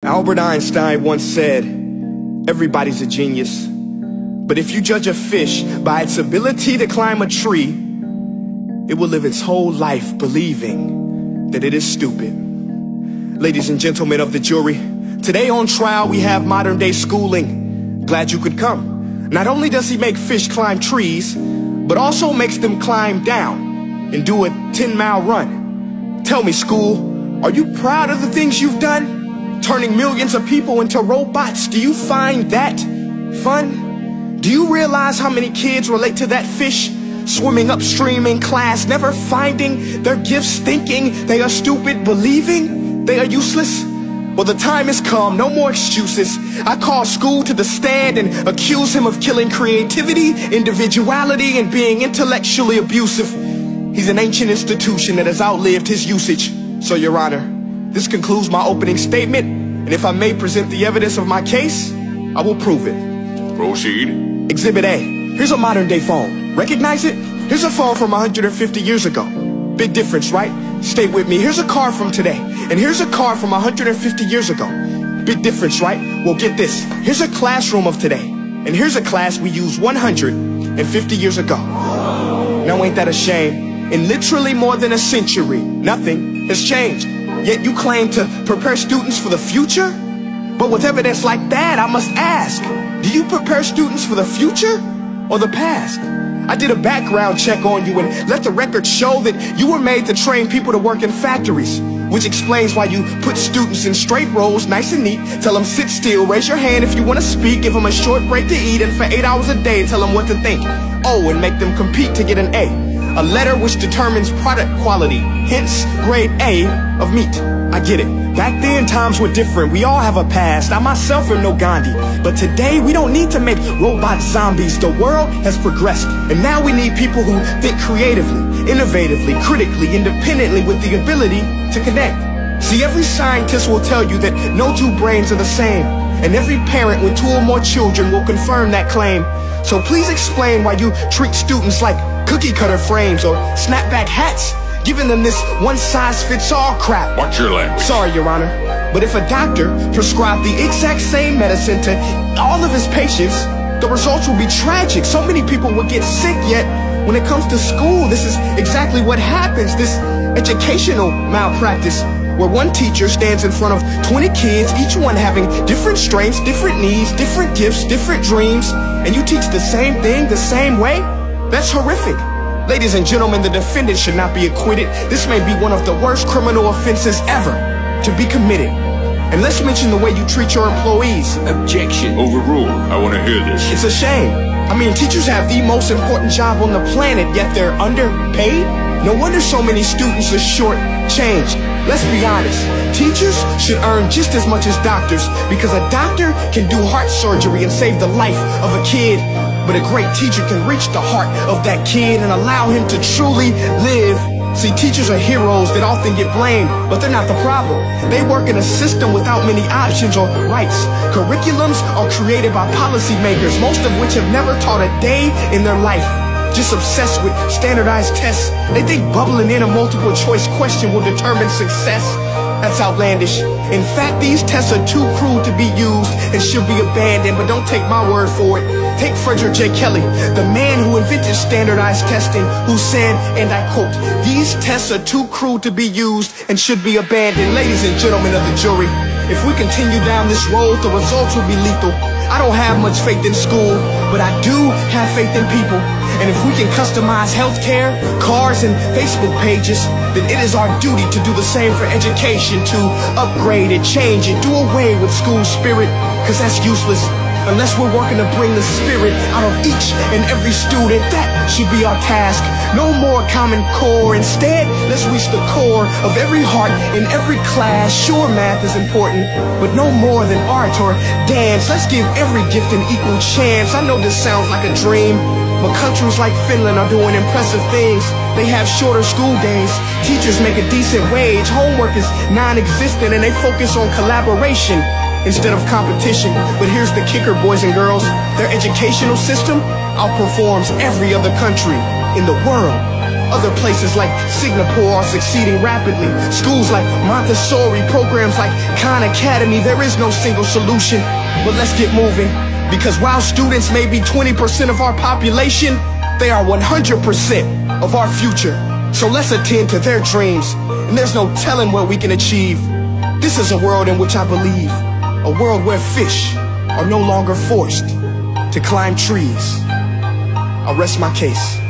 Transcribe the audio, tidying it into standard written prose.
Albert Einstein once said, everybody's a genius, but if you judge a fish by its ability to climb a tree, it will live its whole life believing that it is stupid. Ladies and gentlemen of the jury, today on trial we have modern day schooling. Glad you could come. Not only does he make fish climb trees, but also makes them climb down and do a 10-mile run. Tell me, school, are you proud of the things you've done? Turning millions of people into robots, do you find that fun? Do you realize how many kids relate to that fish swimming upstream in class, never finding their gifts, thinking they are stupid, believing they are useless? Well, the time has come, no more excuses. I call school to the stand and accuse him of killing creativity, individuality, and being intellectually abusive. He's an ancient institution that has outlived his usage. So, Your Honor, this concludes my opening statement, and if I may present the evidence of my case, I will prove it. Proceed. Exhibit A. Here's a modern day phone. Recognize it? Here's a phone from 150 years ago. Big difference, right? Stay with me. Here's a car from today, and here's a car from 150 years ago. Big difference, right? Well, get this. Here's a classroom of today, and here's a class we used 150 years ago. Now ain't that a shame? In literally more than a century, nothing has changed. Yet you claim to prepare students for the future? But with evidence like that, I must ask, do you prepare students for the future or the past? I did a background check on you and let the record show that you were made to train people to work in factories, which explains why you put students in straight rows, nice and neat, tell them sit still, raise your hand if you want to speak, give them a short break to eat, and for 8 hours a day tell them what to think. Oh, and make them compete to get an A letter which determines product quality, hence grade A of meat. I get it. Back then, times were different. We all have a past. I myself am no Gandhi. But today, we don't need to make robot zombies. The world has progressed. And now we need people who think creatively, innovatively, critically, independently, with the ability to connect. See, every scientist will tell you that no two brains are the same. And every parent with 2 or more children will confirm that claim. So please explain why you treat students like cookie cutter frames or snapback hats, giving them this one-size-fits-all crap. Watch your language. Sorry, Your Honor, but if a doctor prescribed the exact same medicine to all of his patients, the results will be tragic. So many people will get sick, yet when it comes to school, this is exactly what happens. This educational malpractice, where one teacher stands in front of 20 kids, each one having different strengths, different needs, different gifts, different dreams, and you teach the same thing the same way? That's horrific. Ladies and gentlemen, the defendant should not be acquitted. This may be one of the worst criminal offenses ever to be committed. And let's mention the way you treat your employees. Objection. Overruled. I want to hear this. It's a shame. I mean, teachers have the most important job on the planet, yet they're underpaid? No wonder so many students are short-changed. Let's be honest. Teachers should earn just as much as doctors, because a doctor can do heart surgery and save the life of a kid. But a great teacher can reach the heart of that kid and allow him to truly live. See, teachers are heroes that often get blamed, but they're not the problem. They work in a system without many options or rights. Curriculums are created by policymakers, most of which have never taught a day in their life. Just obsessed with standardized tests. They think bubbling in a multiple choice question will determine success. That's outlandish. In fact, these tests are too cruel to be used and should be abandoned, but don't take my word for it. Take Frederick J. Kelly, the man who invented standardized testing, who said, and I quote, "These tests are too cruel to be used and should be abandoned." Ladies and gentlemen of the jury, if we continue down this road, the results will be lethal. I don't have much faith in school, but I do have faith in people. And if we can customize healthcare, cars, and Facebook pages, then it is our duty to do the same for education, to upgrade it, change it, do away with school spirit, because that's useless. Unless we're working to bring the spirit out of each and every student, that should be our task. No more Common Core. Instead, let's reach the core of every heart in every class. Sure, math is important, but no more than art or dance. Let's give every gift an equal chance. I know this sounds like a dream, but countries like Finland are doing impressive things. They have shorter school days. Teachers make a decent wage. Homework is non-existent, and they focus on collaboration instead of competition. But here's the kicker, boys and girls. Their educational system outperforms every other country in the world. Other places like Singapore are succeeding rapidly. Schools like Montessori, programs like Khan Academy. There is no single solution, but let's get moving. Because while students may be 20% of our population, they are 100% of our future. So let's attend to their dreams, and there's no telling what we can achieve. This is a world in which I believe, a world where fish are no longer forced to climb trees. I'll rest my case.